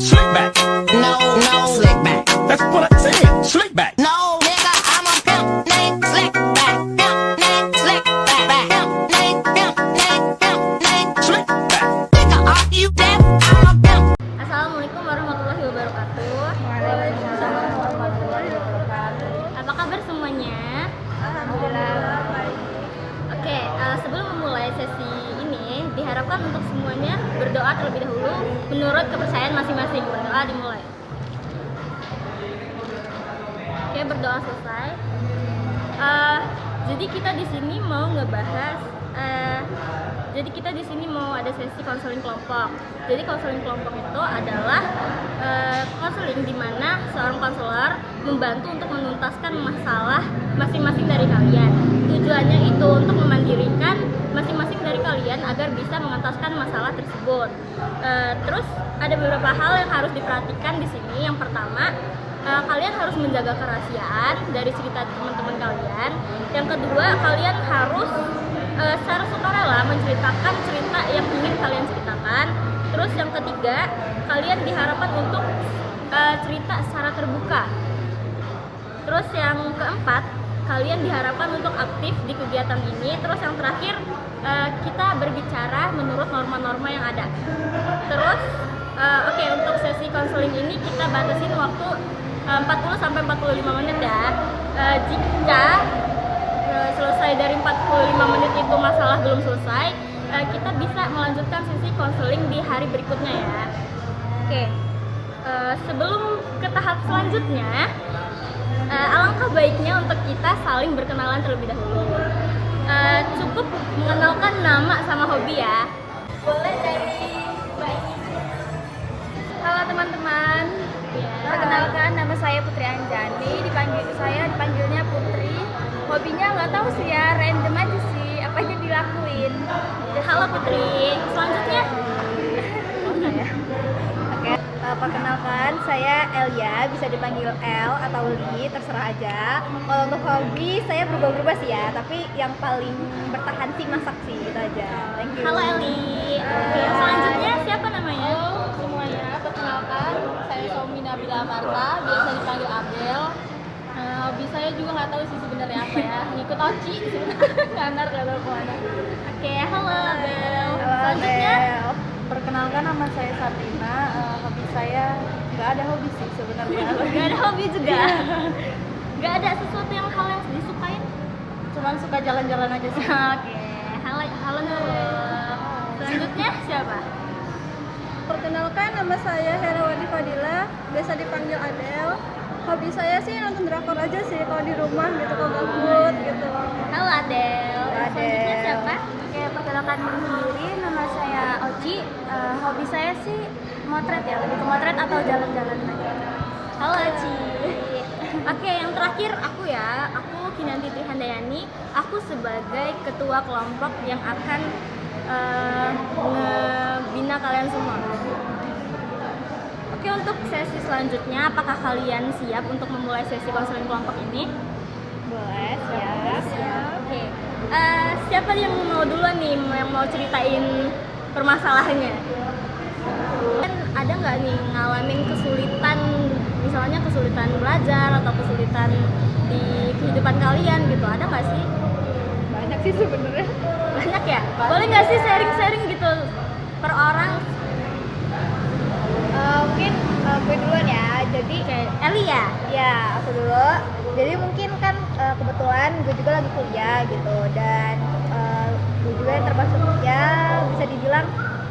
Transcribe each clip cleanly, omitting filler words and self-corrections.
Slick back. No, no, slick back. That's what I said. Slick back. No, nigga, I'm a pimp named Slick Back. Pimp named Slick Back. Pimp named, pimp named, pimp named Slick back. Nigga, are you deaf? I'm a pimp. Assalamualaikum warahmatullahi wabarakatuh. Waalaikumsalam warahmatullahi wabarakatuh. Apa kabar semuanya? Alhamdulillah baik. Oke, sebelum memulai sesi ini, diharapkan untuk semuanya berdoa terlebih dahulu menurut kepercayaan masing-masing. Berdoa dimulai. Oke, berdoa selesai. Jadi kita di sini mau ngebahas. Jadi kita di sini mau ada sesi konseling kelompok. Jadi konseling kelompok itu adalah konseling di mana seorang konselor membantu untuk menuntaskan masalah masing-masing dari kalian. Tujuannya itu untuk memandirikan masing-masing dari kalian agar bisa mengentaskan masalah tersebut. Terus ada beberapa hal yang harus diperhatikan di sini. Yang pertama, kalian harus menjaga kerahasiaan dari cerita teman-teman kalian. Yang kedua, kalian harus secara sukarela menceritakan cerita yang ingin kalian ceritakan. Terus yang ketiga, kalian diharapkan untuk cerita secara terbuka. Terus yang keempat, kalian diharapkan untuk aktif di kegiatan ini. Terus yang terakhir, kita berbicara menurut norma-norma yang ada. Terus oke, untuk sesi konseling ini kita batasin waktu 40-45 menit ya. Jika selesai dari 45 menit itu masalah belum selesai, kita bisa melanjutkan sesi konseling di hari berikutnya ya. Oke, sebelum ke tahap selanjutnya, alangkah baiknya untuk kita saling berkenalan terlebih dahulu. Cukup mengenalkan nama sama hobi ya. Boleh dari Mbak Ini. Halo teman-teman. Ya. Perkenalkan, nama saya Putri Anjani. Dipanggilnya Putri. Hobinya nggak tahu sih ya, random aja sih. Apa aja dilakuin. Halo Putri. Selanjutnya. Oke. Perkenalkan, saya Elia. Bisa dipanggil El atau Li, terserah aja. Kalau untuk hobi saya berubah-ubah sih ya. Tapi yang paling bertahan sih masak sih, itu aja. Thank you. Halo Eli. Oke, selanjutnya siapa namanya? Halo semuanya, perkenalkan saya Somi Nabila Marta, biasa dipanggil Abel. Hobi saya juga nggak tahu sih sebenarnya apa ya, ngikut Oci sebenarnya nggak tahu kemana. Oke, halo Abel. Halo, Selanjutnya. El. Perkenalkan nama saya Sabrina, hobi saya nggak ada hobi sih sebenarnya. Gak ada hobi juga. Gak ada sesuatu yang hal yang disukain. Cuman suka jalan-jalan aja sih. Oke, halo Nurul. Selanjutnya siapa? Perkenalkan, nama saya Herawati Fadila, biasa dipanggil Adel. Hobi saya sih nonton drakor aja sih kalau di rumah gitu, kalau gabut gitu. Halo Adel. Selanjutnya siapa? Oke, perkenalkan diri, nama saya Oci. Hobi saya sih motret ya, lebih ke motret atau jalan-jalan aja. Halo Aci. Oke, yang terakhir aku ya. Aku Kinanti Trihandayani. Aku sebagai ketua kelompok yang akan ngebina kalian semua. Oke, untuk sesi selanjutnya, apakah kalian siap untuk memulai sesi konseling kelompok ini? Boleh, siap. Oke. Siapa yang mau duluan nih yang mau ceritain permasalahannya? Kan ada nggak nih ngalamin kesulitan, misalnya kesulitan belajar atau kesulitan di kehidupan kalian gitu? Ada nggak sih? Banyak sih sebenarnya. Banyak ya? Boleh nggak sih sharing-sharing gitu per orang? Mungkin gue duluan ya. Jadi Oke, Eli ya? ya aku dulu. Jadi mungkin kan kebetulan gue juga lagi kuliah gitu, dan gue juga yang termasuk ya bisa dibilang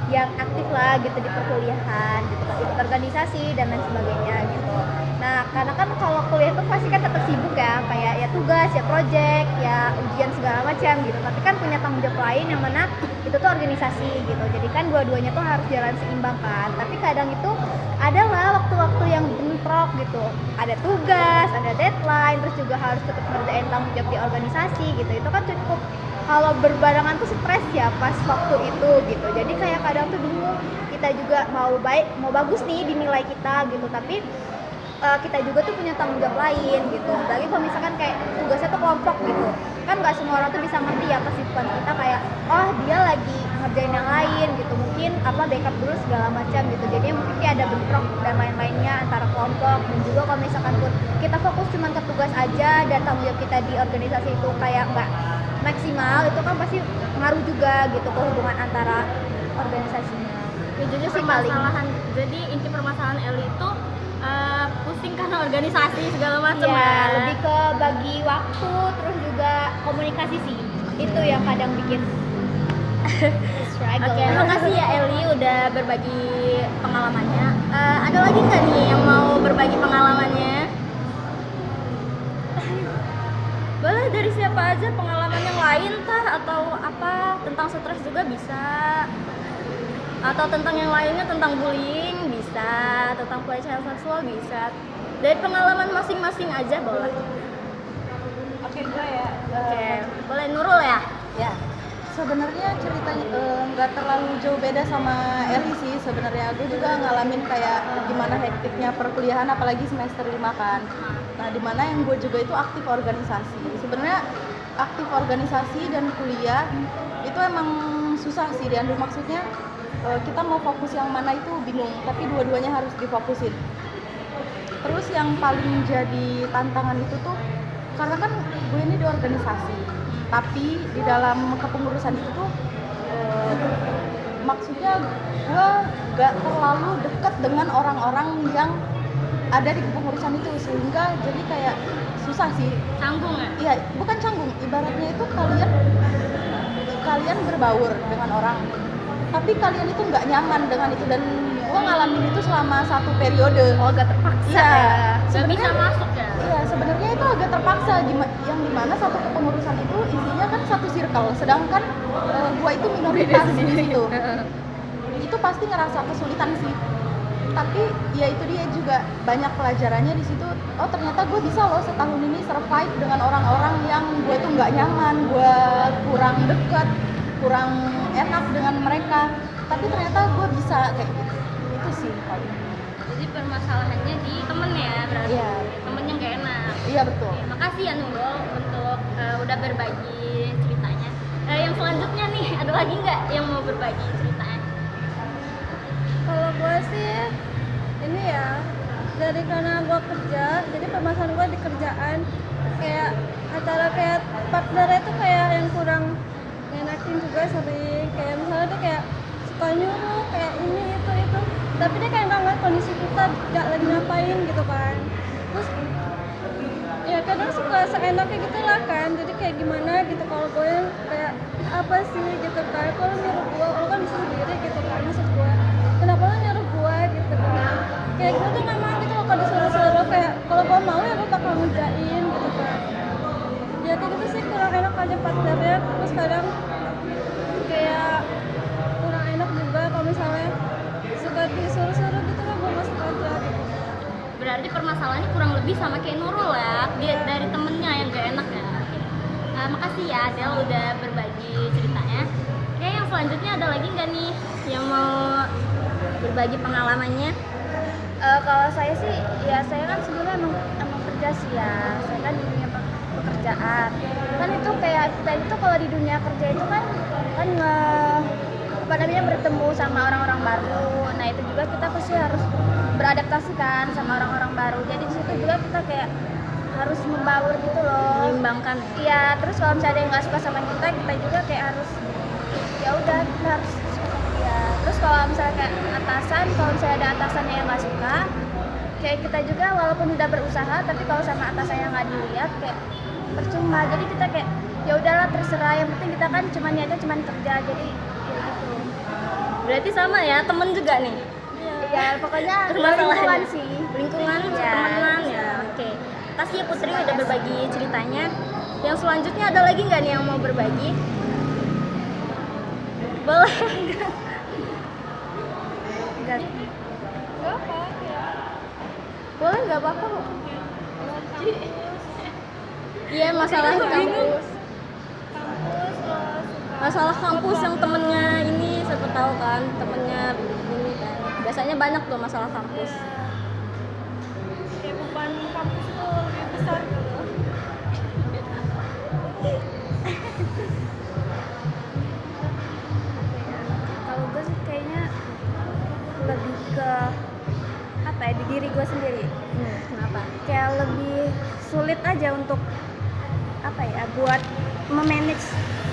yang aktif lah gitu di perkuliahan gitu, ikut organisasi dan lain sebagainya gitu. Nah, karena kan kalau kuliah itu pasti kan tetap sibuk ya, kayak ya tugas, ya project, ya ujian segala macam gitu. Tapi kan punya tanggung jawab lain yang mana itu tuh organisasi gitu. Jadi kan dua-duanya tuh harus jalan seimbang kan. Tapi kadang itu adalah waktu-waktu yang bentrok gitu. Ada tugas, ada deadline, terus juga harus tetap ngerjain tanggung jawab di organisasi gitu. Itu kan cukup, kalau berbarengan tuh stres ya pas waktu itu gitu. Jadi kayak kadang tuh bingung, kita juga mau bagus nih di nilai kita gitu, tapi kita juga tuh punya tanggung jawab lain gitu. Lagi kalau misalkan kayak tugasnya tuh kelompok gitu, kan nggak semua orang tuh bisa ngerti ya kesibukan kita, kayak oh dia lagi ngerjain yang lain gitu, mungkin apa backup dulu segala macam gitu, jadinya mungkin kayak ada bentrok dan lain-lainnya antara kelompok. Dan juga kalau misalkan pun kita fokus cuma ke tugas aja dan tanggung jawab kita di organisasi itu kayak nggak maksimal, itu kan pasti ngaruh juga gitu ke hubungan antara organisasinya. Ya, jadi Itu sih paling. jadi inti permasalahan Eli itu pusing karena organisasi segala macam Iya, ya. lebih ke bagi waktu, terus juga komunikasi sih. Itu yang kadang bikin struggle. Oke, makasih ya Eli udah berbagi pengalamannya. Ada lagi nggak nih yang mau berbagi pengalamannya? Boleh dari siapa aja, pengalaman yang lain tah, atau apa, tentang stres juga bisa, atau tentang yang lainnya, tentang bullying bisa, tentang pelecehan seksual bisa. Dari pengalaman masing-masing aja boleh. Oke, gue ya. Oke, boleh Nurul ya? Ya, sebenarnya ceritanya nggak terlalu jauh beda sama Eli sih. Sebenarnya gue juga ngalamin kayak gimana hektiknya perkuliahan, apalagi semester 5 kan. Nah, dimana yang gue juga itu aktif organisasi. Sebenarnya aktif organisasi dan kuliah itu emang susah sih, dan maksudnya kita mau fokus yang mana itu bingung, tapi dua-duanya harus difokusin. Terus yang paling jadi tantangan itu tuh karena kan gue ini di organisasi, tapi di dalam kepengurusan itu tuh maksudnya gue gak terlalu dekat dengan orang-orang yang ada di kepengurusan itu, sehingga jadi kayak susah sih. Canggung ya? Iya, bukan canggung, ibaratnya itu kalian berbaur dengan orang, tapi kalian itu nggak nyaman dengan itu, dan gue ngalamin itu selama satu periode. Oh, agak terpaksa Iya, ya. Gak bisa masuk ya? Iya, sebenarnya itu agak terpaksa, yang dimana satu kepengurusan itu isinya kan satu circle, sedangkan gua itu minoritas di situ. Itu pasti ngerasa kesulitan sih. Tapi ya itu dia juga banyak pelajarannya di situ. Oh, ternyata gue bisa loh setahun ini survive dengan orang-orang yang gue tuh nggak nyaman, gue kurang dekat, kurang enak dengan mereka. Tapi ternyata gue bisa kayak gitu. Itu sih paling. Jadi permasalahannya di temen ya, berarti Iya. temennya nggak enak. Iya betul. Oke, makasih ya Nurul untuk udah berbagi ceritanya. Yang selanjutnya nih, ada lagi nggak yang mau berbagi ceritanya? Kalau gue sih ini ya, dari karena gue kerja, jadi permasalahan gue di kerjaan kayak antara kayak partnernya tuh kayak yang kurang ngenakin juga sering, kayak misalnya tuh kayak suka nyuruh kayak ini itu, tapi dia kayak nggak ngeliat kondisi kita nggak lagi ngapain gitu kan. Terus ya kadang suka seenaknya gitu lah kan, jadi kayak gimana gitu. Kalau gue kayak apa sih gitu kan, kalau nyuruh gue lo kan bisa sendiri gitu kan, maksud gue kenapa lo nyuruh gue gitu kan, kayak gue tuh nggak mau gitu loh kalau disuruh-suruh, kayak kalau gue mau ya gue bakal ngerjain gitu kan. Ya kayak gitu sih, kurang enak aja partnernya. Terus kadang kayak kurang enak juga kalau misalnya suka disuruh-suruh gitu kan, gue masuk aja gitu. Berarti permasalahannya kurang lebih sama kayak Nurul ya, dia dari temennya yang gak enak ya. Oke. Makasih ya Adel udah berbagi ceritanya. Oke, yang selanjutnya ada lagi nggak nih yang mau berbagi pengalamannya? Kalau saya sih, ya saya kan sebenarnya emang kerja sih ya. Saya kan di dunia pekerjaan. Kan itu kayak kita itu kalau di dunia kerja itu kan apa namanya bertemu sama orang-orang baru. Nah itu juga kita pasti harus beradaptasi kan sama orang-orang baru. Jadi di situ juga kita kayak harus membaur gitu loh. Menyimbangkan. Iya, terus kalau misalnya ada yang nggak suka sama kita juga kayak harus ya udah kita harus suka sama dia. Terus kalau misalnya kayak atasan, kalau misalnya ada atasannya yang nggak suka, kayak kita juga walaupun udah berusaha, tapi kalau sama atasannya nggak dilihat kayak percuma. Jadi kita kayak ya udahlah terserah, yang penting kita kan cuma niatnya cuma kerja, jadi ya gitu. Berarti sama ya, temen juga nih. Ya pokoknya Permasalahannya. lingkungan sih. Lingkungan, Iya. temenan ya. Oke. Makasih ya Putri udah berbagi ceritanya. Yang selanjutnya ada lagi nggak nih yang mau berbagi? Boleh. Enggak. Boleh, nggak apa-apa kok. Iya, masalah kampus. Masalah kampus yang temennya ini, siapa tahu kan temennya ini kan. Biasanya banyak tuh masalah kampus. Kayak beban kampus itu lebih besar gitu. apa ya, di diri gue sendiri. Kenapa? Kayak lebih sulit aja untuk apa ya, buat memanage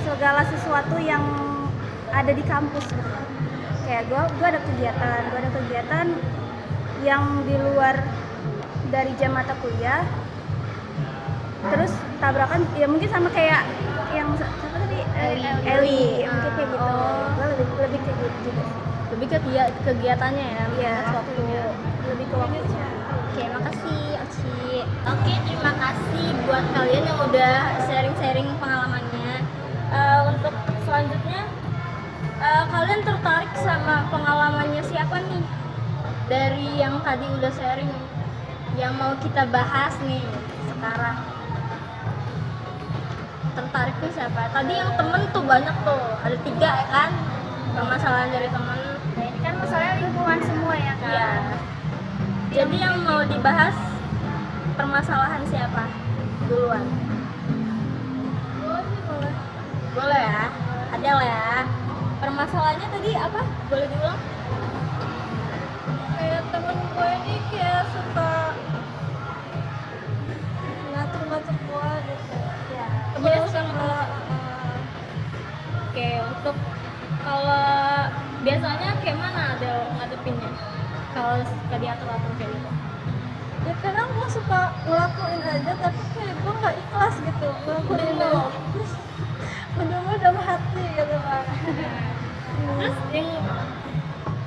segala sesuatu yang ada di kampus gitu. Kayak gue ada kegiatan yang di luar dari jam mata kuliah, terus tabrakan ya mungkin sama kayak yang siapa tadi, Eli mungkin kayak gitu. Gue lebih kayak gitu juga sih. Lebih ke kegiatannya ya, Iya, waktunya. lebih ke waktunya. Oke, makasih Oci. Oke, terima kasih buat kalian yang udah sharing-sharing pengalamannya. Untuk selanjutnya, kalian tertarik sama pengalamannya siapa nih? Dari yang tadi udah sharing, yang mau kita bahas nih sekarang. Tertarik nih siapa? Tadi yang temen tuh banyak tuh, ada 3 ya kan? Permasalahan dari temen. Nah, ini kan masalahnya lingkungan semua ya kan. Iya. Jadi yang mau dibahas permasalahan siapa duluan? Boleh ya, ada lah ya. Permasalahannya tadi apa? Boleh diulang? Kayak temen gue ini kayak suka ngatur-ngatur gue gitu. Ya. Temennya suka Oke, untuk kalau biasanya kayak mana ada ngadepinnya? Kalau suka diatur-atur kayak gitu? Ya kadang gue suka ngelakuin aja tapi kayak gue nggak ikhlas gitu ngelakuin itu. Bener-bener dalam hati gitu kan. Terus yang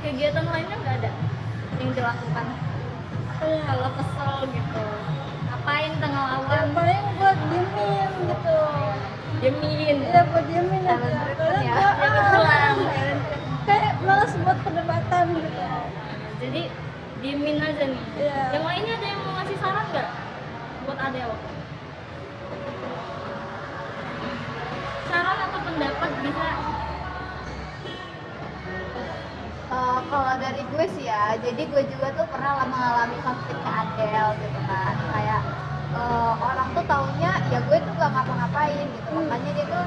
kegiatan lainnya nggak ada yang dilakukan? Kalau kesel gitu, ngapain tengah Yang lawan? paling gue diemin gitu. Diemin. Iya gue diemin aja. Karena ya. gue Jangan pulang. kayak malas buat perdebatan gitu. Jadi diemin aja nih. Iya. Yang lainnya ada yang mau ngasih saran nggak buat Adel? Saran atau pendapat bisa? Kalau dari gue sih ya, jadi gue juga tuh pernah mengalami konfliknya Adele gitu kan. Kayak orang tuh taunya ya gue tuh gak ngapa-ngapain gitu, makanya dia tuh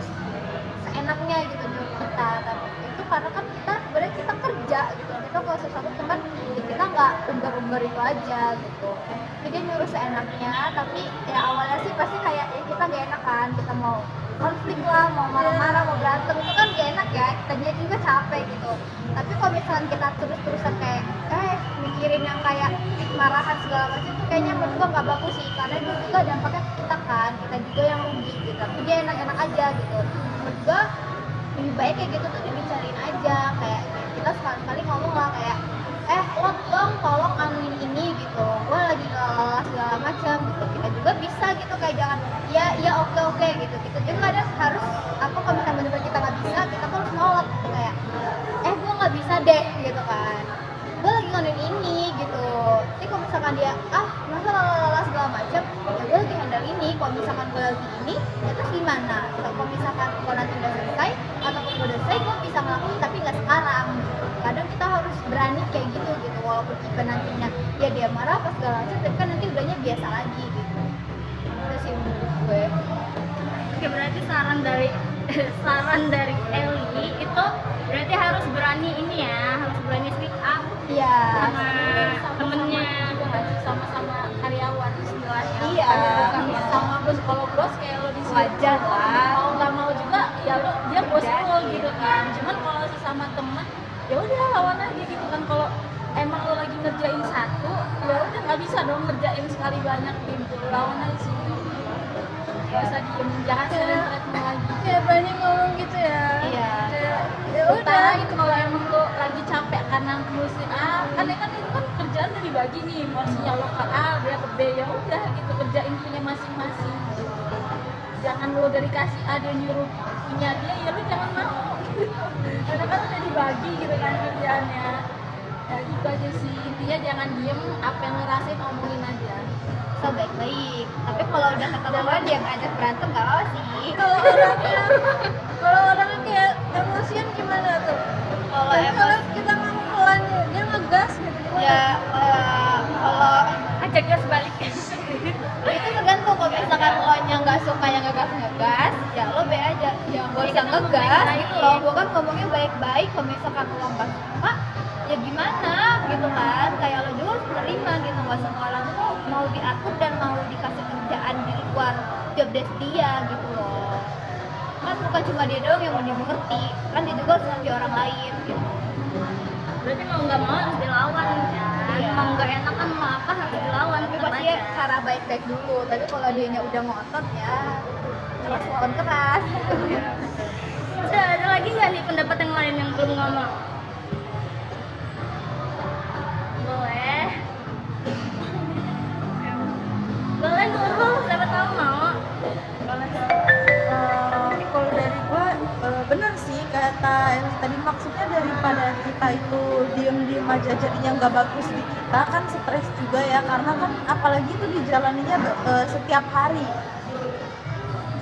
seenaknya gitu nyuruh kita. Tapi itu karena kan kita sebenarnya kita kerja gitu, kita kalau sesuatu cuman ya kita nggak umbar-umbar itu aja gitu. Jadi dia nyuruh seenaknya, tapi ya awalnya sih pasti kayak ya kita gak enak kan, kita mau konflik lah, mau marah-marah, mau berantem itu kan gak enak ya, kitanya juga capek gitu. Tapi kalau misalkan kita terus-terusan kayak mikirin yang kayak marahan segala macam itu kayaknya menurut gua nggak bagus sih, karena itu juga dampaknya ke kita kan, kita juga yang rugi gitu. Tapi dia enak-enak aja gitu. Menurut gua lebih baik kayak gitu tuh dibicarain aja, kayak kita sekali-kali ngomong lah kayak lo dong tolong anuin ini gitu, gue lagi lelah segala macam gitu. Kita juga bisa gitu kayak jangan ya oke gitu. Kita juga ada harus apa kalau misalnya bener-bener kita nggak bisa, kita tuh harus nolak gitu kayak gue nggak bisa deh gitu kan, gue lagi nganuin ini gitu. Jadi kalau misalkan dia masa lelah segala macam, ya gue lagi handle ini. Kalau misalkan gue lagi ini, ya terus gimana? Kalau misalkan gue nanti udah selesai ataupun gue udah selesai, gue bisa ngelakuin tapi nggak sekarang. Kadang kita harus berani kayak gitu walaupun even nantinya ya dia marah apa segala macam, tapi kan nanti udahnya biasa lagi gitu. Itu sih menurut gue. Oke, berarti saran dari Eli itu berarti harus berani ini ya, harus berani speak up Iya. sama temennya, sama-sama karyawan istilahnya. Iya. Bukan sama bos. Kalau bos kayak lo di Wajar lah. mau nggak mau juga ya lo dia bos lo gitu kan. Cuman kalau sesama teman ya udah lawan aja gitu kan. Kalau emang lo lagi ngerjain satu ya udah nggak bisa dong ngerjain sekali banyak gitu, lawan aja sih. Gak usah diem, jangan seret-seretmu lagi. Kayak berani ngomong gitu ya. Iya. Kayak, ya udah. Utarain kalau emang lo lagi capek karena ngurusin karena kan itu kan kerjaan udah dibagi nih, porsinya lo ke A, dia ke B, ya udah gitu kerjain punya masing-masing gitu. Jangan lo dari kasih A dia nyuruh punya dia, ya lo jangan mau gitu. Karena kan udah dibagi gitu kan kerjaannya. Ya gitu aja sih, intinya jangan diem, apa yang lo rasain omongin aja. So baik-baik. Tapi kalau udah ketahuan dia ngajak berantem nggak apa sih. Kalau orangnya kayak emosian gimana tuh? Kalau Tapi kalau kita ngomong pelan dia ngegas gitu. ya kalau ajak gas balik. itu tergantung. Kalau misalkan lo nya nggak suka yang ngegas ya lo be aja, jangan gak usah ngegas gitu loh. Bukan ngomongnya baik-baik. Kalau misalkan lo nggak suka ya gimana gitu kan, kayak lo juga harus menerima semua orang tuh mau diatur dan mau dikasih kerjaan di luar job desk dia gitu loh. Kan bukan cuma dia doang yang mau dimengerti, kan dia juga harus ngerti orang lain gitu. Berarti mau nggak mau harus dilawan kan? Iya. Mau nggak enak kan mau apa harus dilawan. Tapi tetap pasti aja. cara baik-baik dulu, tapi kalau dianya udah ngotot ya keras lawan keras. Udah, ada lagi nggak nih pendapat yang lain yang belum ngomong? Boleh. Boleh Nurul, siapa tahu mau. Kalau dari gua bener sih kata Eli tadi, maksudnya daripada kita itu diem-diem aja jadinya nggak bagus di kita, kan stres juga ya, karena kan apalagi itu dijalaninya setiap hari.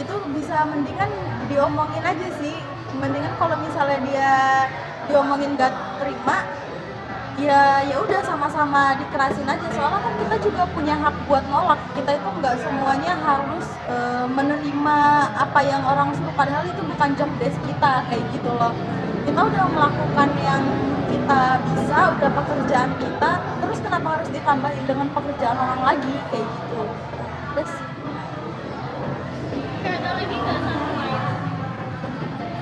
Itu bisa mendingan diomongin aja sih, mendingan kalau misalnya dia diomongin gak terima ya udah sama-sama dikerasin aja, soalnya kan kita juga punya hak buat nolak. Kita itu nggak semuanya harus menerima apa yang orang suruh, padahal itu bukan job desk kita kayak gitu loh. Kita udah melakukan yang kita bisa, udah pekerjaan kita, terus kenapa harus ditambahin dengan pekerjaan orang lagi kayak gitu. Terus Ada lagi nggak sama lain?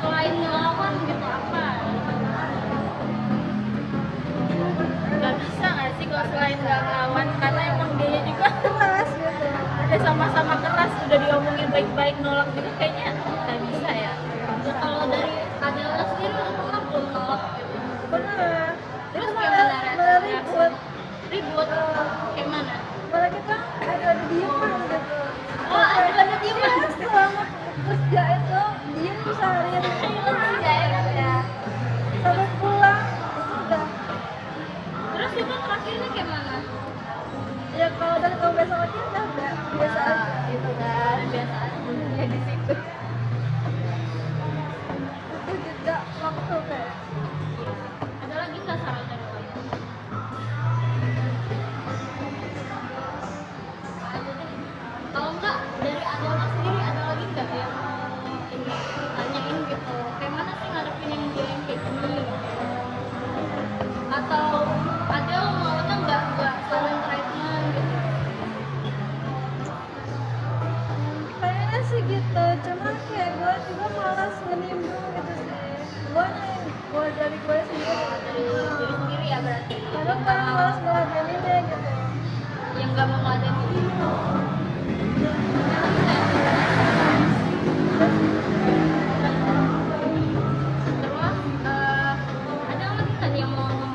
Selain ngelawan gitu apa? Gak bisa nggak sih kalau selain nggak ngelawan, karena emang dia juga keras gitu. Udah sama-sama keras, udah diomongin baik-baik nolak gitu kayaknya nggak bisa ya. Ya, kalau dari Adela sendiri udah pernah belum nolak gitu? Pernah. Terus Itu gimana malah reaksinya? ribut. Ribut? Kayak mana? Malah kita ada dieman gitu. Oh, ada diem Iya, selama kerja itu diem seharian ya. sampai pulang itu udah. Terus itu terakhirnya kayak mana? Ya kalau udah ketemu besok lagi udah biasa aja. Gitu kan. Biasa aja di situ. Itu juga waktu kayak Ada lagi nggak saran dari kamu? Ada deh. Kalau nggak dari Adela sendiri ada lagi nggak yang mau ini tanyain gitu? Kayak mana sih ngadepin yang dia yang kayak gini? Atau Adela maunya nggak silent treatment gitu? kayaknya sih gitu, cuma kayak gue juga malas nimbrung gitu sih. Gue dari gue sendiri Dari diri sendiri ya berarti. kadang malas ngeladenin dia gitu. Yang nggak mau ngeladenin. Terus ada lagi nggak nih yang mau ngomong?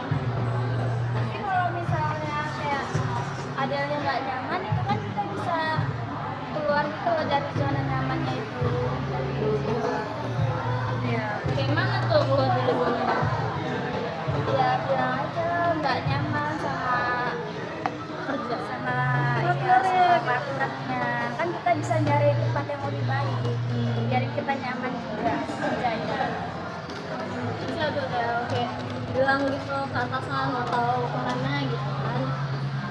Tapi kalau misalnya kayak ada yang nggak nyaman itu kan kita bisa keluar gitu loh dari zona nyamannya itu. Ya, kayak mana tuh keluar dari zona? Ya bilang aja nggak nyaman sama Kerja. sama ya, sama partnernya. Kan kita bisa nyari tempat yang lebih baik, biar kita nyaman juga kerjanya. Bisa tuh kayak bilang gitu ke atasan atau kemana gitu kan,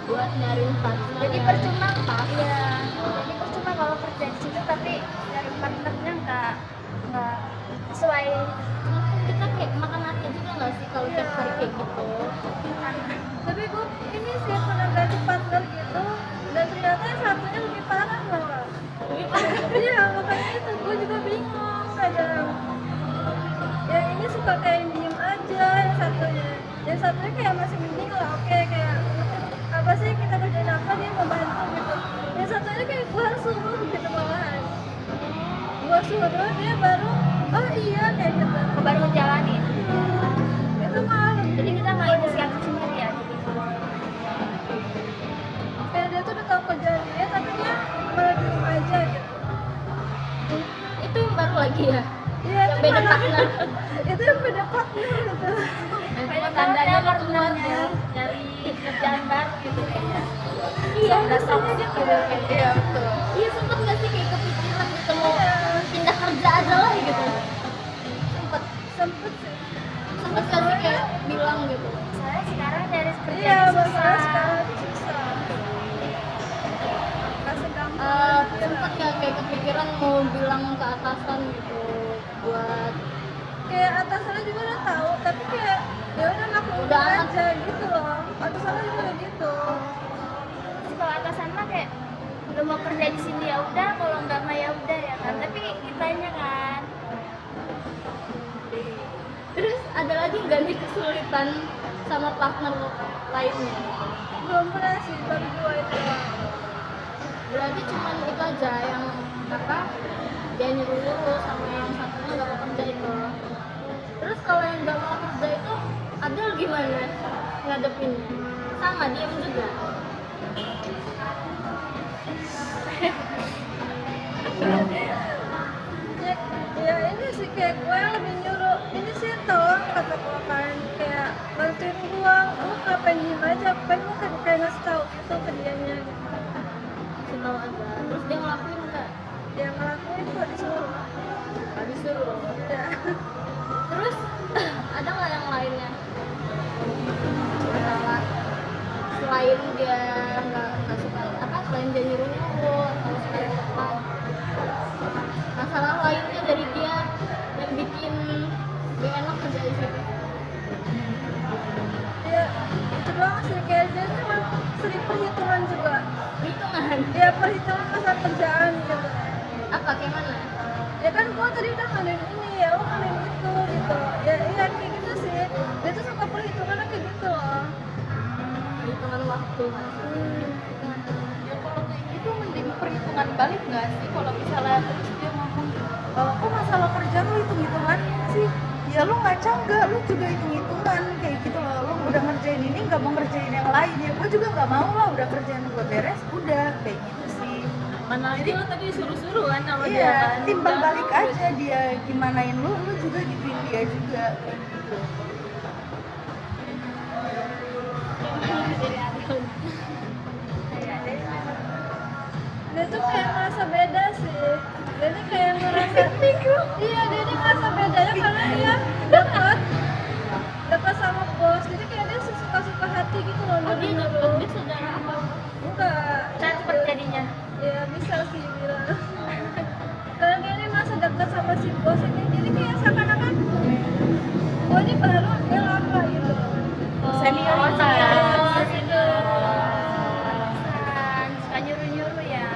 buat nyariin partner. Jadi yang percuma pas. ya, jadi percuma kalau kerja di situ tapi nyari partnernya nggak sesuai. Kita kayak makan hati juga nggak sih kalau tiap hari kayak gitu? Tapi gue ini sih pernah ganti partner gitu dan ternyata yang satunya lebih parah malah. Iya makanya itu gue juga bingung kadang. Yang ini suka kayak diem aja yang satunya kayak masih mending lah, oke kayak apa sih kita kerjain apa dia mau bantu gitu. Yang satunya kayak gue harus suruh gitu malahan. Gue suruh dia baru oh iya kayak gitu. Baru ngejalanin. Itu malah Jadi kita nggak inisiatif sendiri ya. Jadi kayak dia tuh udah tahu kerjaan dia tapi dia malah diem aja gitu. Itu yang baru lagi ya? Iya, Yang beda malah- partner. itu yang beda partner gitu. Kayak tandanya lo keluar dari kerjaan baru gitu kayaknya. Iya, rasanya gitu. Iya betul. Iya sempet nggak sih kayak kepikiran gitu mau pindah kerja aja lah gitu? Sempet sih. Sempet nggak sih kayak bilang gitu? Soalnya sekarang dari Iya, kerjanya masalah susah. sekarang tuh susah. Kasih gampang. Sempet nggak kayak kepikiran mau bilang ke atasan gitu buat Kayak atasannya juga udah tahu, tapi kayak ya udah maklum Udah amat. aja gitu loh. Atasannya juga gitu. udah mau kerja di sini ya udah, kalau nggak mah ya udah ya kan. Tapi kitanya kan. Terus ada lagi nggak nih kesulitan sama partner lainnya? Belum pernah sih, baru 2 itu doang. Berarti cuman itu aja yang apa? Dia nyuruh sama yang satunya nggak mau kerja itu. Terus kalau yang nggak mau kerja itu Adel gimana ngadepinnya? Sama diem juga. Ya ini sih kayak gue yang lebih nyuruh, ini sih tolong kata gue kan, kayak bantuin gue, lu ngapain diem aja, kan gue kayak ngasih tau gitu ke dianya gitu. Kasih tahu aja. Terus dia ngelakuin nggak? Dia ngelakuin kok disuruh. Nggak disuruh. Ya. Terus ada nggak yang lainnya? Masalah selain dia nggak suka apa? Selain dia nyuruh atau selain apa? Masalah lainnya dari dia yang bikin gak enak kerja di situ. Ya itu doang sih, kayak dia cuma sering perhitungan juga. Hitungan Ya perhitungan masa kerjaan gitu. apa kayak mana? Ya kan gue tadi udah ngadain ini, ya lo ngadain itu gitu. Ya iya kayak gitu sih, dia tuh suka perhitungannya kayak gitu loh. Hitungan waktu. Ya kalau kayak gitu mending perhitungan balik nggak sih? Kalau misalnya terus dia ngomong, kok masalah kerja lu hitung-hitungan sih? Ya lu ngaca nggak? Lu juga hitung-hitungan kayak gitu loh. Lu udah ngerjain ini nggak mau ngerjain yang lain, ya gue juga nggak mau lah. Udah kerjaan gue beres, udah kayak gitu sih. Mana aja lo tadi suruh-suruh kan sama dia Iya, kan. timbang Jangan balik lu aja dia gimanain lu juga gituin dia juga kayak gitu. Dia tuh kayak merasa beda sih. Dia tuh kayak merasa iya, dia tuh merasa bedanya karena dia dekat sama bos. Jadi kayak dia suka-suka hati gitu loh. Oh dia dulu. dapet dia saudara apa? Enggak. Cepet jadinya. Ya bisa sih bilang. Karena dia ini merasa dekat sama si bos ini. Jadi kayak seakan-akan gue ini baru, dia lama gitu. Senioritas. Suka nyuruh-nyuruh ya.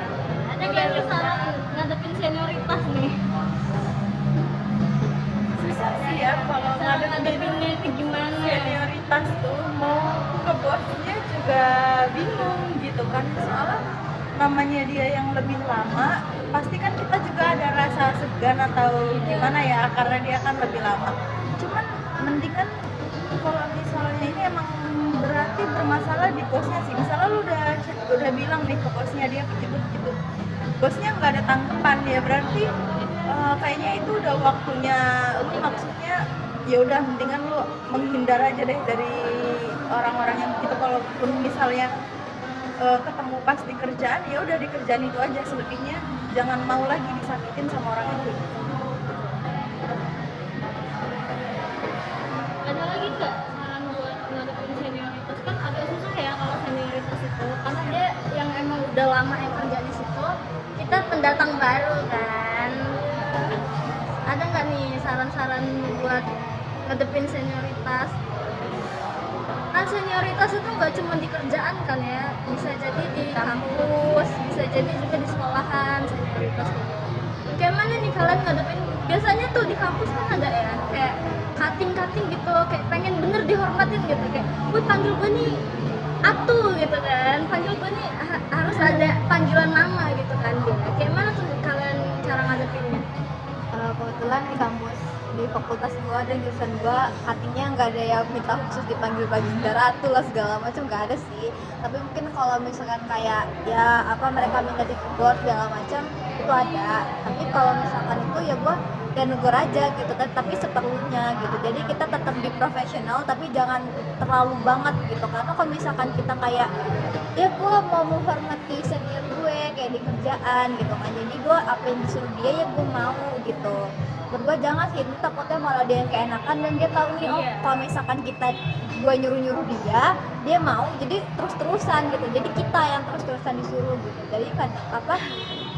Ada nggak yang saran ngadepin senioritas nih? Susah sih ya kalau Saran ngadepin ngadepinnya itu gimana? senioritas tuh, mau ke bosnya juga bingung gitu kan, soalnya namanya dia yang lebih lama, pasti kan kita juga ada rasa segan atau gimana ya, karena dia kan lebih lama. Cuman mendingan kalau misalnya ini emang berarti bermasalah di bosnya sih, misalnya lu udah bilang nih ke bosnya, dia begitu bosnya nggak ada tanggapan, ya berarti kayaknya itu udah waktunya lu, maksudnya ya udah mendingan lu menghindar aja deh dari orang-orang yang gitu. Kalaupun misalnya ketemu pas di kerjaan, ya udah di kerjaan itu aja, selebihnya jangan mau lagi disakitin sama orang itu. Ada lagi nggak saran buat ngadepin senioritas? Kan agak susah ya kalau senioritas itu, karena dia yang emang udah lama yang kerja di situ, kita pendatang baru kan. Ada nggak nih saran-saran buat ngadepin senioritas? Kan senioritas itu nggak cuma di kerjaan kan ya, bisa jadi di kampus, bisa jadi juga di sekolahan senioritas. Kayak mana nih kalian ngadepin? Biasanya tuh di kampus kan ada ya, kayak cutting gitu, kayak pengen bener dihormatin gitu, kayak gue panggil gue nih Atu gitu kan, panggil gue nih harus ada panggilan nama gitu kan dia. Kayak mana tuh kalian cara ngadepinnya? Kebetulan di kampus di fakultas gua ada jurusan gua cuttingnya nggak ada yang minta khusus dipanggil Baginda Ratu lah segala macam, nggak ada sih. Tapi mungkin kalau misalkan kayak ya apa mereka minta ditegur segala macam itu ada. Tapi kalau misalkan itu ya gua dan negur aja gitu, tapi seperlunya gitu. Jadi kita tetap di profesional tapi jangan terlalu banget gitu, karena kalau misalkan kita kayak ya gua mau menghormati senior gue kayak di kerjaan gitu kan, jadi gua apa yang disuruh dia ya gua mau gitu. Menurut gue jangan sih, itu takutnya malah dia yang keenakan dan dia tahu nih, oh kalau misalkan kita gue nyuruh dia mau, jadi terus-terusan gitu, jadi kita yang terus-terusan disuruh gitu. Jadi kan apa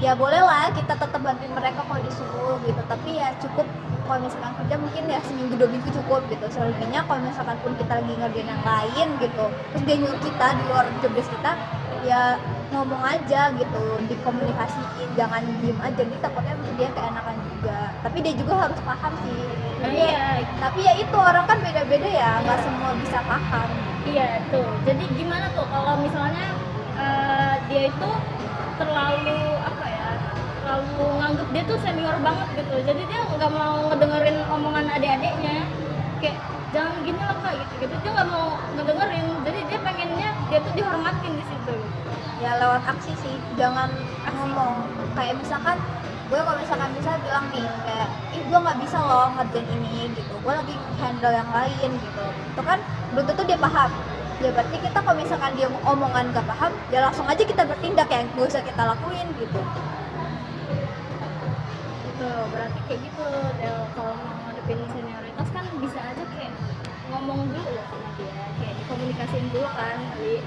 ya boleh lah kita tetap bantuin mereka kalau disuruh gitu, tapi ya cukup kalau misalkan kerja mungkin ya seminggu 2 minggu cukup gitu. Selebihnya kalau misalkan pun kita lagi ngerjain yang lain gitu, terus dia nyuruh kita di luar job desk kita, ya ngomong aja gitu, dikomunikasiin, jangan diem aja, jadi takutnya dia keenakan juga, tapi dia juga harus paham sih. Tapi ya itu orang kan beda-beda ya, nggak semua bisa paham. Iya tuh. Jadi gimana tuh kalau misalnya dia itu terlalu apa ya? Terlalu nganggep dia tuh senior banget gitu. Jadi dia nggak mau ngedengerin omongan adik-adiknya. Kayak jangan gini lah kak gitu. Dia nggak mau ngedengerin. Jadi dia pengennya dia tuh dihormatin di situ. Ya lewat aksi sih, jangan ngomong. Kayak misalkan gue kalau misalkan bisa bilang nih kayak, ih gue nggak bisa loh ngerjain ini gitu, gue lagi handle yang lain gitu, itu kan belum tentu dia paham. Ya berarti kita kalau misalkan dia omongan gak paham, ya langsung aja kita bertindak, yang gak usah kita lakuin gitu. Tuh, berarti kayak gitu. Del, kalau mau ngadepin senioritas kan bisa aja kayak ngomong dulu loh sama dia, kayak dikomunikasiin dulu kan kali.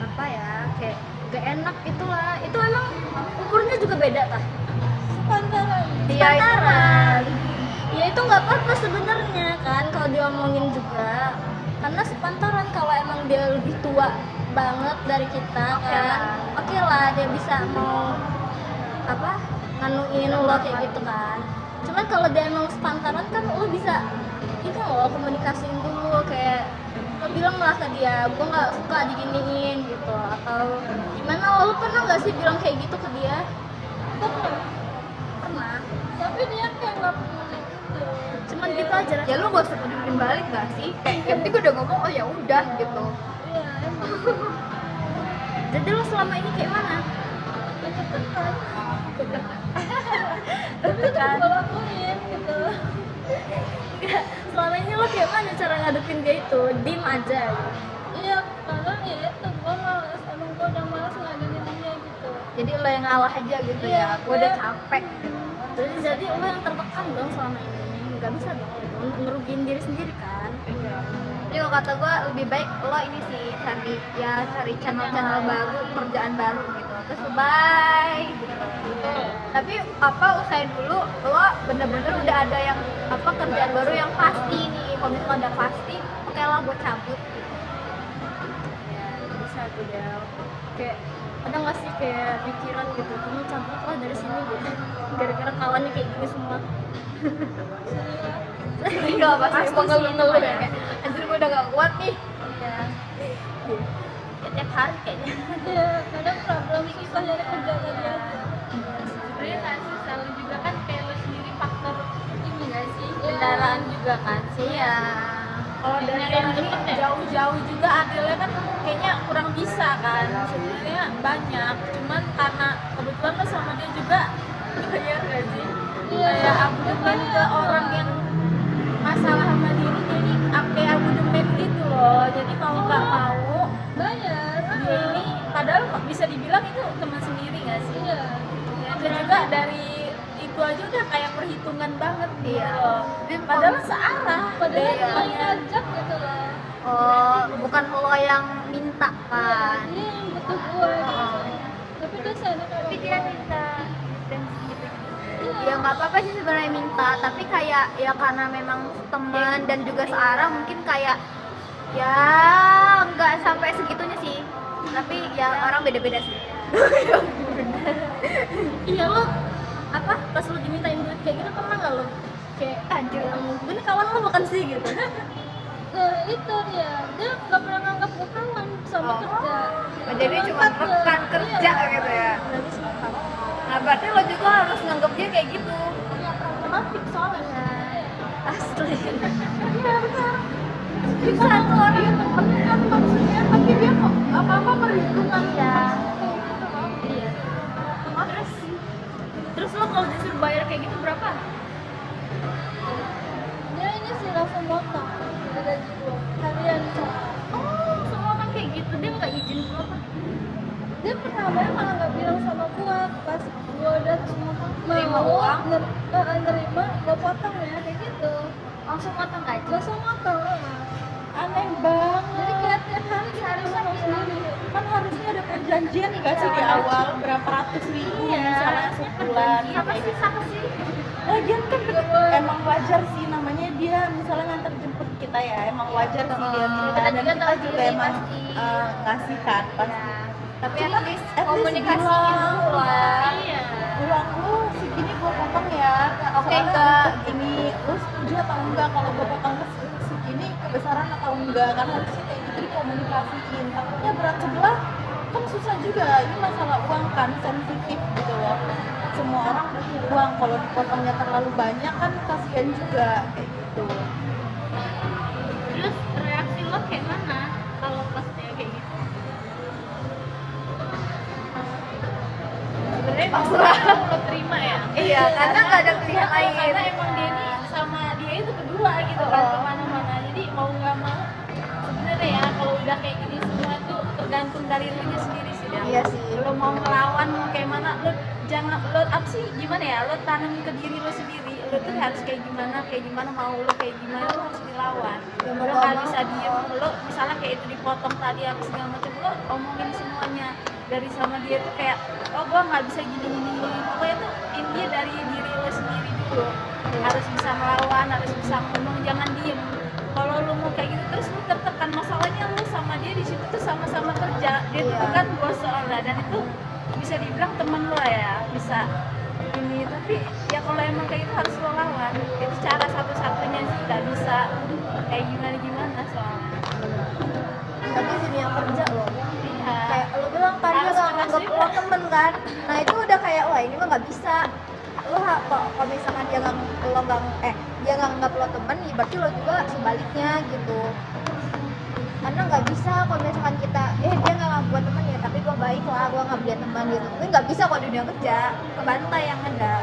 Apa ya, kayak gak enak itulah. Itu emang umurnya juga beda tah? Sepantaran. Ya itu nggak apa-apa sebenarnya kan kalau diomongin juga, karena sepantaran. Kalau emang dia lebih tua banget dari kita kan, oke lah dia bisa mau apa nganuin lo kayak gitu kan. Cuman kalau dia emang sepantaran kan lo bisa itu lo komunikasiin dulu, kayak lo bilang lah ke dia, gue nggak suka diginiin gitu, atau gimana. Lo pernah nggak sih bilang kayak gitu ke dia? Pernah. Tapi dia kayak nggak peduli gitu. Cuman gitu aja. Ya lu gak usah peduliin balik gak sih? Kayak yang penting gue udah ngomong, oh ya udah gitu. Iya emang. Jadi lo selama ini kayak mana? Deket-dekat. Tapi tetap gue lakuin gitu. Selama ini lo kayak mana cara ngadepin dia itu? Diem aja gitu. Iya, karena ya itu gue males, emang gue udah males ngadenin dia gitu. Jadi lo yang ngalah aja gitu Iya, ya, gue udah capek. Jadi lo yang tertekan dong selama ini. Nggak bisa dong ngerugiin diri sendiri kan. Jadi kalau kata gue lebih baik lo ini sih cari channel-channel baru, kerjaan baru gitu. Terus bye gitu. Tapi apa usahain dulu lo bener-bener udah ada yang apa kerjaan baru yang pasti nih. Kalau misalnya udah pasti, oke lah gue cabut gitu. Ya bisa tuh Del. Kayak ada nggak sih kayak pikiran gitu, kamu cabut lah dari sini gitu. Gara-gara kawannya kayak gini semua. Enggak pasti mau ngeluh-ngeluh ya kayak anjir gue udah gak kuat nih. Ya. Tiap hari kayaknya. Iya, kadang problem susah nyari kerjaan lagi aja. Sebenarnya nggak sih, selalu juga kan kayak lo sendiri faktor ini nggak sih, kendaraan juga kan sih. Iya. Kalau dari yang ini jauh-jauh juga adilnya kan kayaknya kurang bisa kan. Sebenarnya banyak, cuman karena kebetulan lo sama dia juga bayar nggak sih? Kayak abodemen ke orang yang masalah sama diri, jadi kayak abodemen gitu loh. Jadi mau nggak mau Bayar. dia ini padahal bisa dibilang itu teman sendiri nggak sih? Iya. Ya, dan juga dari itu aja udah kayak perhitungan banget gitu Iya. loh. Padahal searah. Padahal Iya. cuma ngajak gitu loh. Oh, bukan lo yang minta kan. Dia yang butuh gue gitu. Tapi dia sana kalau Dia minta dan ya nggak apa-apa sih sebenarnya minta, tapi kayak ya karena memang teman dan juga searah mungkin kayak ya nggak sampai segitunya sih, tapi ya orang beda-beda sih. Iya lo apa pas lo dimintain duit kayak gitu pernah nggak lo kayak anjir ini kawan lo bukan sih gitu? nah itu dia nggak pernah nganggap gue kawan sama kerja. Oh, jadi cuma rekan kerja gitu ya. Nah berarti lo juga harus nganggap dia kayak gitu. Ya problematik soalnya. Asli. Iya benar. Bisa tuh orang yang temennya kan maksudnya, tapi dia kok apa-apa perhitungan ya. Iya. Terus lo kalau disuruh bayar kayak gitu berapa? Dia ini sih langsung motong dari gaji gue harian soalnya. Oh, semua orang kayak gitu, dia nggak izin berapa? Dia pertamanya malah nggak bilang sama gue pas gue udah Terima mau uang? nerima gue potong ya kayak gitu. Langsung potong gaji. Langsung motong. Aneh banget. Jadi kayak tiap hari seharusnya harus sendiri. Kan harusnya ada perjanjian nggak sih di awal berapa ratus ribu misalnya sebulan. Siapa sih? Lagian kan emang wajar sih, namanya dia misalnya nganter jemput kita ya, emang wajar sih dia minta Kita dan juga kita tahu juga diri emang pasti. ngasih kan pasti. Tapi Cuma at least at least komunikasiin bilang, dulu lah. Iya. uang lu segini gue potong ya. Oke, Soalnya enggak. gini, lu setuju atau enggak kalau gue potong segini kebesaran atau enggak, kan harus sih kayak gitu dikomunikasiin. Takutnya berat sebelah kan susah juga, ini masalah uang kan sensitif gitu loh. Semua orang butuh uang, kalau dipotongnya terlalu banyak kan kasihan juga kayak gitu. Terus reaksi lo kayak mana kalau pas dia kayak gitu? Sebenarnya pasrah lo terima ya. Iya, karena nggak ada pilihan lain. Karena emang dia ini sama dia itu berdua gitu kan kemana-mana. Jadi mau nggak mau sebenarnya ya kalau udah kayak gini semua tuh tergantung dari lo nya sendiri sih. Dan Iya sih. lo mau ngelawan mau kayak mana, lo jangan lo apa sih gimana ya, lo tanam ke diri lo sendiri. Lo tuh harus kayak gimana mau lo kayak gimana, lo harus dilawan. Ya, mau Lo nggak nggak mau. bisa diem, lo misalnya kayak itu dipotong tadi apa segala macam, lo omongin semuanya dari sama dia tuh kayak, oh gua nggak bisa gini. Pokoknya tuh intinya dari diri lo sendiri dulu. Harus bisa melawan, harus bisa ngomong, jangan diem. Kalau lo mau kayak gitu terus lo tertekan, masalahnya lo sama dia di situ tuh sama-sama kerja. Dia tuh Iya. kan bos soalnya, dan itu bisa dibilang temen lo ya, bisa ini. Tapi ya kalau emang kayak gitu harus lo lawan. Itu cara satu-satunya sih, nggak bisa kayak gimana soalnya. Tapi dunia kerja loh. Iya. Kayak lo bilang kan dia Harus nggak nganggap juga. lo temen kan. Nah itu udah kayak wah ini mah nggak bisa. Kalau misalkan dia nggak dia nggak nganggap lo temen, ya berarti lo juga sebaliknya gitu. Karena nggak bisa kalau misalkan kita dia nggak nganggap gue temen ya, tapi gue baik lah, gue nggak dia teman gitu. Tapi nggak bisa kalau di dunia kerja, kebantai yang ada.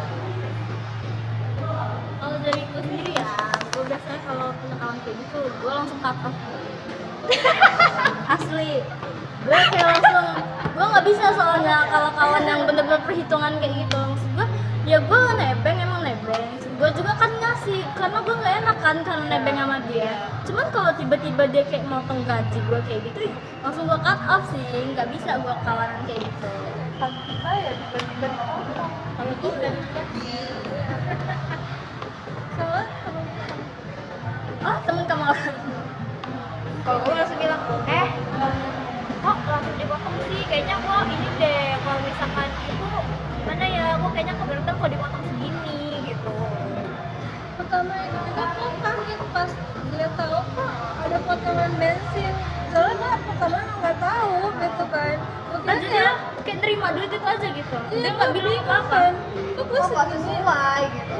Kalau dari gue sendiri ya, gue biasanya kalau punya kawan kayak gitu, gue langsung cut off. Asli, gue kayak langsung, gue nggak bisa soalnya kalau kawan yang bener-bener perhitungan kayak gitu. Maksud gue, ya gue nebeng emang nebeng. Gue juga kan ngasih, karena gue nggak enak kan karena nebeng sama dia. Cuman kalau tiba-tiba dia kayak motong gaji gue kayak gitu, langsung gue cut off sih. Nggak bisa gue kawanan kayak gitu. Kan kita ya tiba-tiba dipotong. Kalau gue udah temen kamu orang. Kalau gue langsung bilang kok langsung dipotong sih, kayaknya gue ini deh, kalau misalkan itu gimana ya, gue kayaknya keberatan kalau dipotong segini gitu. Pertama itu juga kok kaget pas dia tahu kok ada potongan bensin. Soalnya pertama nggak tahu gitu kan. Gue Aja dia kayak terima duit itu aja gitu. Dia nggak bilang apa-apa. Kok gue Kok nggak segini? sesuai gitu.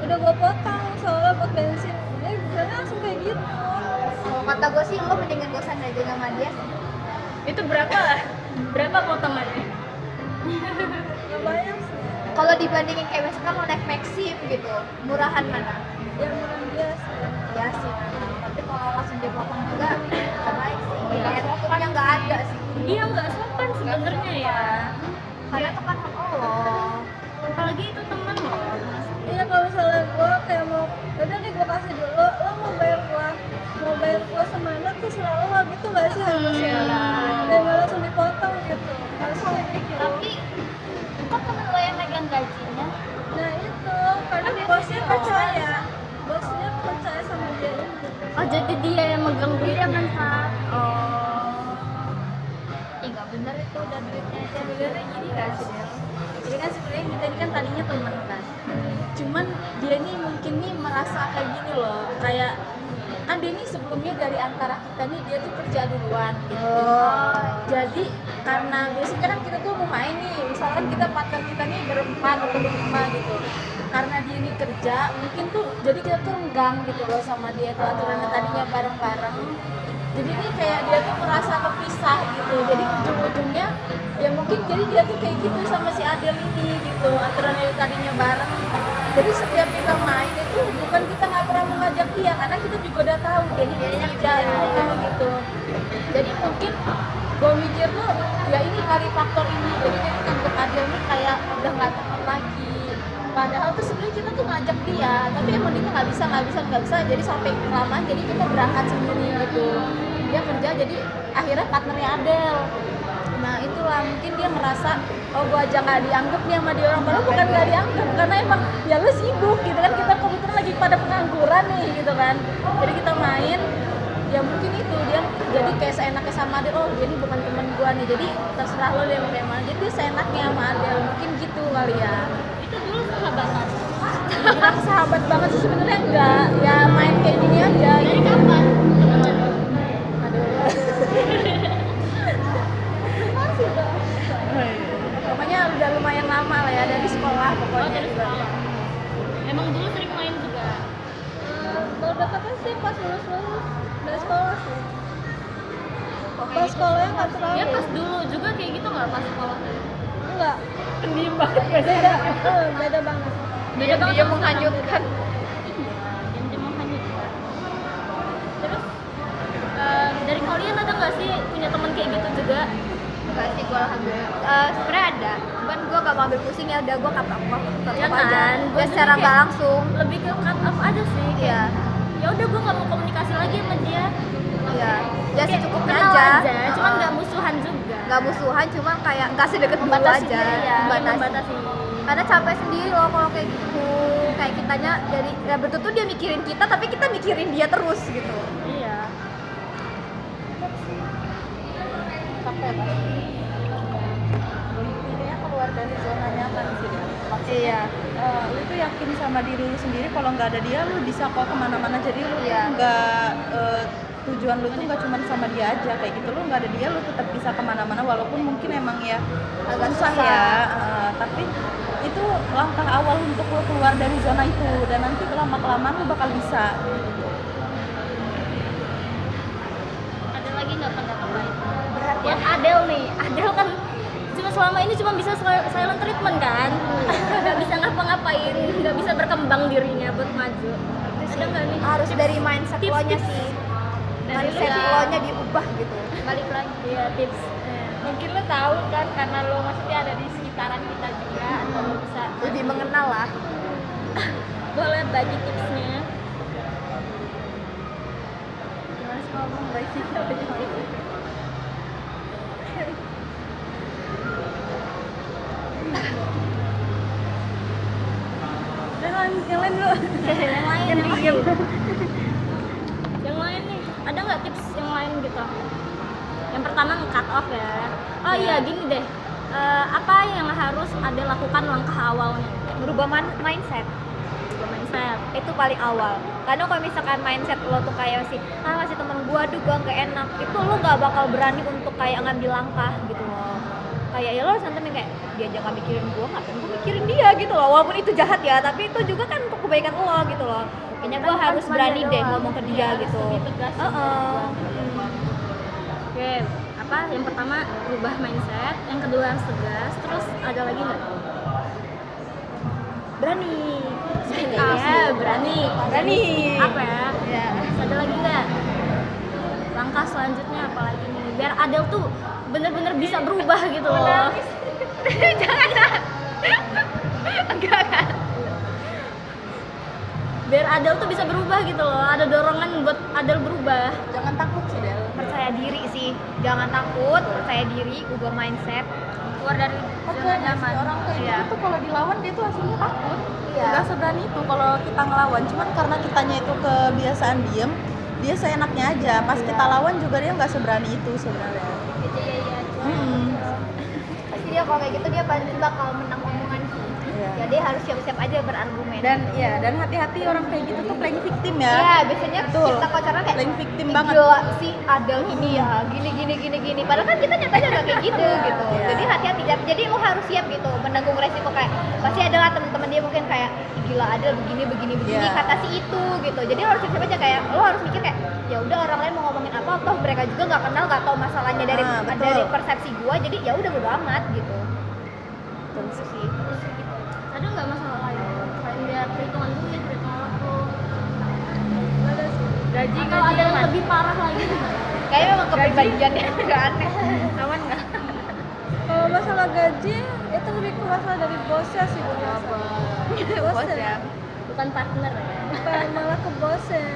Udah gue potong soalnya buat bensin. Dia bilangnya langsung kayak gitu. Kalau kata gue sih lo mendingan gue sana aja sama dia. Itu berapa lah? Berapa potongannya? Nggak bayang sih. Kalau dibandingin kayak misalkan lo naik Maxim gitu, murahan mana? Yang murah biasa. Ya sih. Tapi kalau langsung dipotong juga nggak baik sih. Attitude-nya nggak ada sih. Dia nggak sopan sebenarnya ya. Karena itu kan hak lo. Apalagi itu temen loh. Iya, kalau misalnya gue kayak mau, udah nih gue kasih dulu, lo mau bayar gue semana tuh selalu lo gitu gak sih harusnya? Dan gak langsung dipotong gitu. Harusnya kayak gitu. Tapi kok temen lo yang megang gajinya? Nah itu, karena bosnya percaya sama dia itu. Oh jadi dia yang megang duitnya kan Sat? Oh. Ih nggak bener itu udah duitnya aja. Sebenarnya gini gak sih Del? Jadi kan sebenarnya kita ini kan tadinya temen kan. Cuman dia nih mungkin nih merasa kayak gini loh, kayak kan dia nih sebelumnya dari antara kita nih dia tuh kerja duluan gitu. Jadi karena biasanya kan kita tuh mau main nih, misalkan kita partner kita nih berempat atau berlima gitu. Karena dia nih kerja, mungkin tuh jadi kita tuh renggang gitu loh sama dia tuh, aturannya tadinya bareng-bareng. Jadi ini kayak dia tuh merasa kepisah gitu. Jadi ujung-ujungnya ya mungkin jadi dia tuh kayak gitu sama si Adel ini gitu, aturannya tadinya bareng. Jadi setiap kita main itu bukan kita nggak pernah mengajak dia, karena kita juga udah tahu dia ini kerja gitu. Jadi mungkin gue mikir tuh ya ini kali faktor ini, jadi dia nganggep Adel ini kayak udah nggak teman lagi. Padahal tuh sebenarnya kita tuh ngajak dia, tapi emang dia nggak bisa. Jadi sampai kelamaan jadi kita berangkat sendiri gitu. Dia kerja jadi akhirnya partnernya Adel. Nah itulah mungkin dia merasa oh gua aja nggak dianggap nih sama dia orang, padahal bukan nggak dianggap karena emang ya lu sibuk gitu kan, kita kebetulan lagi pada pengangguran nih gitu kan, jadi kita main ya mungkin itu dia jadi kayak seenaknya sama Adel, oh dia ini bukan teman gua nih, jadi terserah lo dia mau kayak mana, jadi dia seenaknya sama Adel, mungkin gitu kali ya. Itu dulu sahabatan. Bilang sahabat banget sih sebenarnya enggak, ya main kayak gini aja. Dari kapan? Teman. Aduh. Pokoknya udah lumayan lama lah ya dari sekolah Oh, pokoknya. dari sekolah. Emang dulu sering main juga. Baru deketnya sih pas lulus dari sekolah sih. Pas sekolahnya nggak terlalu. Ya pas dulu juga kayak gitu nggak pas sekolah? Enggak. Pendiam banget Beda. Beda banget. Beda banget Dia sama menghanyutkan. yang dia menghanyutkan. Terus dari kalian ada nggak sih punya teman kayak gitu juga? Enggak sih, gue alhamdulillah. Sebenarnya ada, cuman gue gak mau ambil pusing, ya udah gue cut off Ya aja. kan? Gua Dan juga secara kayak nggak langsung. lebih ke cut off aja sih. Iya. Ya udah gue nggak mau komunikasi lagi sama dia. Iya. Ya Kayak secukupnya kenal aja. cuman nggak musuhan juga. Nggak musuhan, cuma kayak nggak sedekat dulu Membatasi aja. diri ya, Membatasi. membatasi. Karena capek sendiri loh kalau kayak gitu. Kayak kitanya dari ya betul dia mikirin kita, tapi kita mikirin dia terus gitu. Iya. Capek kan? Intinya keluar dari zona nyaman sih ya. Maksudnya, Iya. lu tuh yakin sama diri lu sendiri, kalau nggak ada dia lu bisa kok kemana-mana, jadi lu tuh Iya. nggak tujuan lu tuh nggak cuma sama dia aja kayak gitu, lu nggak ada dia lu tetap bisa kemana-mana walaupun mungkin emang ya Agak susah susah. ya, tapi itu langkah awal untuk lu keluar dari zona itu, dan nanti lama-kelamaan lu bakal bisa. Ada lagi nggak pendapat lain? Berat ya. Buat Adel nih, Adel kan cuma selama ini cuma bisa silent treatment kan, nggak bisa ngapa-ngapain, nggak bisa berkembang dirinya buat maju. Ada nggak nih? Harus dari mindset Tips, lo-nya tips. sih. Dari lu Mindset ya. lo-nya diubah gitu. Balik lagi ya tips. Mungkin lo tahu kan karena lo maksudnya ada di sekitaran kita juga, atau lo bisa Lebih mengenal lah. Boleh bagi tipsnya. Gimana sih ngomong lagi? Yang lain dulu. yang lain, yang lain. Yang lain nih, ada nggak tips yang lain gitu? Yang pertama cut off ya. Oh iya gini deh. Apa yang harus ada lakukan langkah awalnya? Merubah mindset. Mindset. Itu paling awal. Karena kalau misalkan mindset lo tuh kayak masih temen gua, aduh gua nggak enak, itu lo nggak bakal berani untuk kayak ngambil langkah gitu loh. Kayak ya lo harus nanti kayak dia aja nggak mikirin gua, ngapain gua mikirin dia gitu loh. Walaupun itu jahat ya, tapi itu juga kan untuk kebaikan lo gitu loh. Kayaknya gua harus berani deh ngomong ke dia gitu. lebih tegas. Oke, apa? Yang pertama rubah mindset, yang kedua harus tegas, terus ada lagi nggak? Berani. Speak up. Ya, berani. Berani. Apa ya? Ya. Terus ada lagi nggak? Langkah selanjutnya apa lagi nih? Biar Adel tuh bener-bener bisa berubah gitu loh. Jangan. Enggak kan. Biar Adel tuh bisa berubah gitu loh. Ada dorongan buat Adel berubah. Jangan takut sih Del. Percaya diri sih. Jangan takut, percaya diri, ubah mindset, keluar dari zona nyaman. Orang kayak Iya. gitu tuh kalau dilawan dia tuh aslinya takut. Iya. Nggak seberani itu kalau kita ngelawan, cuman karena kitanya itu kebiasaan diem, dia seenaknya aja. Pas kita lawan juga dia nggak seberani itu sebenarnya. Pasti dia kalau kayak gitu dia pasti bakal menang omongan sih. Iya. Jadi harus siap-siap aja berargumen. Dan hati-hati orang kayak gitu tuh playing victim ya. ya biasanya Betul. kita pacaran kayak Playing victim "Ih, banget." gila sih Adel ini ya gini. Padahal kan kita nyatanya nggak kayak gitu gitu. Iya. Jadi hati-hati. Jadi lo harus siap gitu menanggung resiko kayak pasti adalah teman-teman dia mungkin kayak "Ih, gila Adel begini Iya. kata si itu gitu. Jadi lo harus siap-siap aja kayak lo harus mikir kayak ya udah orang lain mau ngomongin apa toh mereka juga nggak kenal nggak tahu masalahnya dari Betul. dari persepsi gua jadi ya udah bodo amat gitu. Terus sih. Ada nggak masalah lain? Selain biar perhitungan duit, perhitungan waktu. Gaji Atau ada yang lebih parah lagi? Kayaknya memang kepribadiannya nggak aneh. Aman nggak? Kalau masalah gaji itu lebih ke masalah dari bosnya sih gue rasa. Bosnya. Bukan partner ya. Bukan, malah ke bosnya.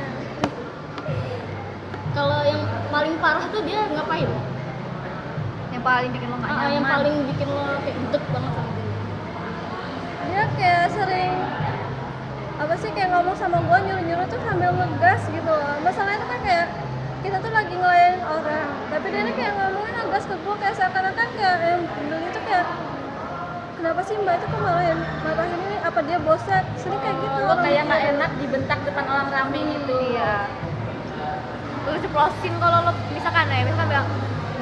Kalau yang paling parah tuh dia ngapain? Yang paling bikin lo nggak nyaman. Yang paling bikin lo kayak gedek banget sama dia. Dia kayak sering apa sih kayak ngomong sama gue nyuruh-nyuruh tuh sambil ngegas gitu loh. Masalahnya tuh kan kayak kita tuh lagi ngelayanin orang, tapi dia ini kayak ngomongnya ngegas ke gue kayak seakan-akan kayak yang beli itu kayak kenapa sih mbak itu kok marahin ini, apa dia bosan, sering kayak gitu. Lo kayak nggak enak dibentak depan orang rame gitu. Iya. Lu ceplosin kalau lo misalkan bilang,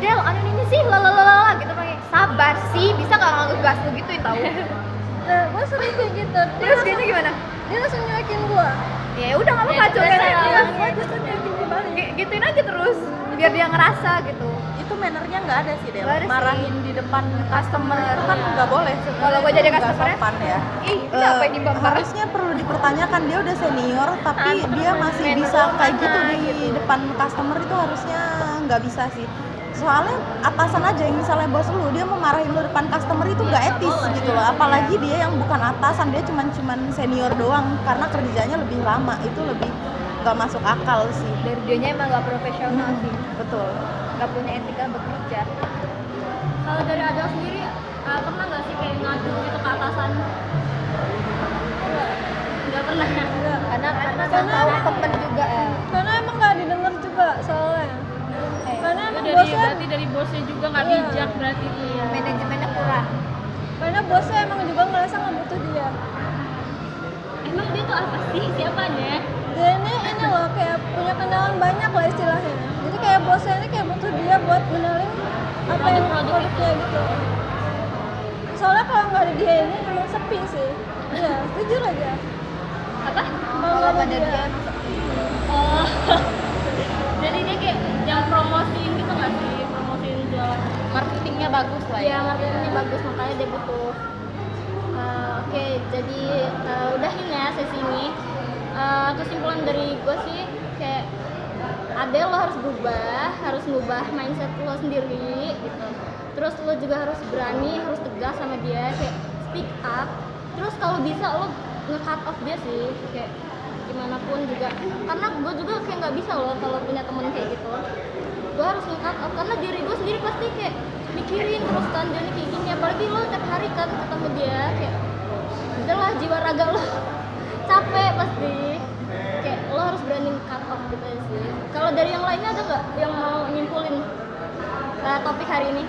Del, anu ini sih, lalalala gitu, pakai sabar sih, bisa nggak ngegas lu gituin tahu? Nah, gue sering kayak gitu. Terus kayaknya gimana? Dia langsung nyuekin gue. Ya udah nggak apa-apa, coba Gue justru nyuekin dia balik. gituin aja terus, biar dia ngerasa gitu. Itu mannernya nggak ada sih, Del. Nggak ada sih. Marahin di depan customer itu kan nggak boleh. Kalau gua jadi Nggak customer-nya, sopan ya. Ih, kenapa ini bumper? Harusnya perlu dipertanyakan, dia udah senior tapi dia masih bisa kayak gitu di depan customer, itu harusnya nggak bisa sih. Soalnya atasan aja yang misalnya bos lu, dia mau marahin lu depan customer itu nggak etis gitu loh. Apalagi dia yang bukan atasan, dia cuman senior doang, karena kerjanya lebih lama, itu lebih nggak masuk akal sih. Dari dianya emang nggak profesional sih, Betul. nggak punya etika bekerja. Kalau dari Adel sendiri, pernah nggak sih kayak ngadu gitu ke atasan? Nggak pernah. Karena tahu temen juga ya. Karena emang nggak didengar juga soalnya. Karena emang Berarti dari bosnya juga nggak Iya. bijak berarti. Manajemennya kurang. karena bosnya emang juga ngerasa nggak butuh dia. Emang dia tuh apa sih? Siapanya? Dia ini loh kayak punya kenalan banyak lah istilahnya. Jadi kayak bosnya ini kayak butuh dia buat kenalin apa yang produknya gitu. Soalnya kalau nggak ada dia ini emang sepi sih. Iya, jujur aja. Apa? Kalau nggak ada dia. Oh. Jadi dia kayak yang promosiin gitu nggak sih? Promosiin jualan. Marketingnya bagus lah Iya, marketingnya bagus, makanya dia butuh. Oke, jadi udahin ya sesi ini. Kesimpulan dari gue sih kayak Adel lo harus ngubah mindset lo sendiri gitu. Terus lo juga harus berani, harus tegas sama dia, kayak speak up. Terus kalau bisa lo nge-cut off dia sih, kayak gimana pun juga. Karena gue juga kayak nggak bisa loh kalau punya temen kayak gitu. Gue harus nge-cut off karena diri gue sendiri pasti kayak mikirin terus kan dia nih kayak gini. Apalagi lo tiap hari kan ketemu dia, kayak udahlah jiwa raga lo capek pasti. Kayak lo harus berani cut off gitu aja sih. Kalau dari yang lainnya ada nggak yang mau nyimpulin topik hari ini?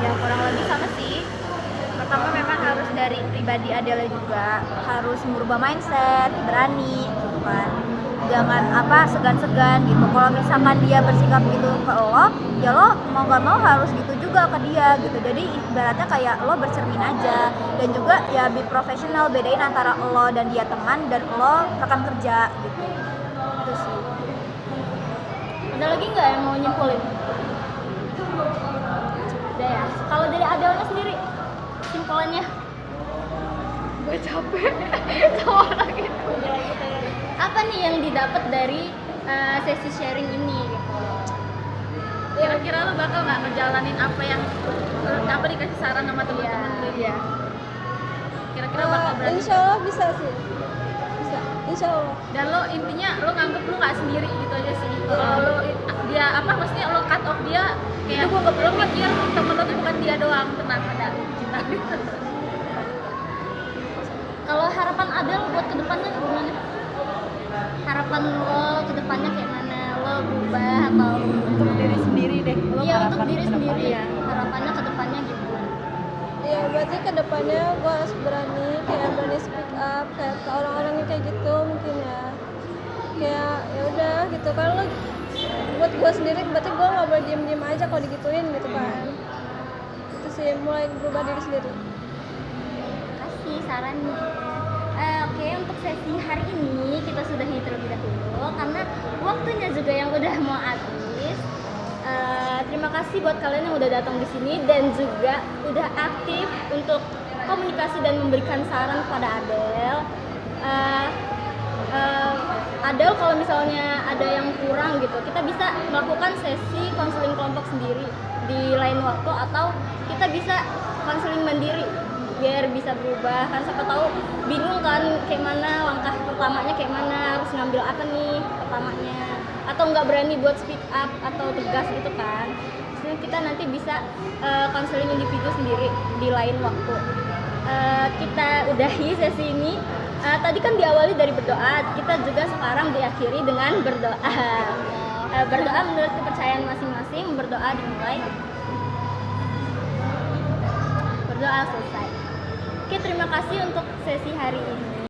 Ya kurang lebih sama sih. Pertama memang harus dari pribadi Adele juga, harus merubah mindset, berani gitu kan. Jangan segan-segan gitu. Kalau misalkan dia bersikap gitu ke lo, ya lo mau gak mau harus gitu juga ke dia gitu. Jadi ibaratnya kayak lo bercermin aja. Dan juga ya be profesional, bedain antara lo dan dia teman dan lo rekan kerja gitu. Itu sih. Ada lagi nggak yang mau nyimpulin? Udah ya. Kalau dari Adelnya sendiri, simpulannya? Gue capek sama orang itu. Apa nih yang didapat dari sesi sharing ini gitu? Kira-kira lo bakal nggak ngejalanin apa yang dikasih saran sama teman-teman lo? Iya. Kira-kira bakal berani? Insya Allah bisa sih. Bisa. Insya Allah. Dan lo intinya lo nganggep lo nggak sendiri gitu aja sih. Kalau lo dia maksudnya lo cut off dia kayak lo mikir temen lo tuh bukan dia doang, tenang ada kita. Kalau harapan Adel buat kedepannya gimana? Harapan lo kedepannya kayak mana? Lo berubah atau Untuk diri sendiri deh. Lo iya untuk harapan diri ke sendiri depannya. ya? Harapannya kedepannya gimana? Iya, berarti kedepannya gue harus berani speak up kayak ke orang-orang yang kayak gitu mungkin ya. Kayak ya udah gitu kan lo buat gue sendiri berarti gue nggak boleh diem aja kalau digituin gitu kan. Itu sih mulai berubah diri sendiri. Kasih sarannya. Oke, untuk sesi hari ini kita sudahi terlebih dahulu karena waktunya juga yang udah mau habis. Terima kasih buat kalian yang udah datang di sini dan juga udah aktif untuk komunikasi dan memberikan saran kepada Adel. Adel kalau misalnya ada yang kurang gitu, kita bisa melakukan sesi konseling kelompok sendiri di lain waktu atau kita bisa konseling mandiri biar bisa berubah. Kan siapa tahu bingung kan kayak mana langkah pertamanya, kayak mana harus ngambil apa nih pertamanya, atau nggak berani buat speak up atau tegas gitu kan. Jadi kita nanti bisa konseling individu sendiri di lain waktu. kita udahi sesi ini. Tadi kan diawali dari berdoa, kita juga sekarang diakhiri dengan berdoa. Berdoa menurut kepercayaan masing-masing, berdoa dimulai, berdoa selesai. Oke, terima kasih untuk sesi hari ini.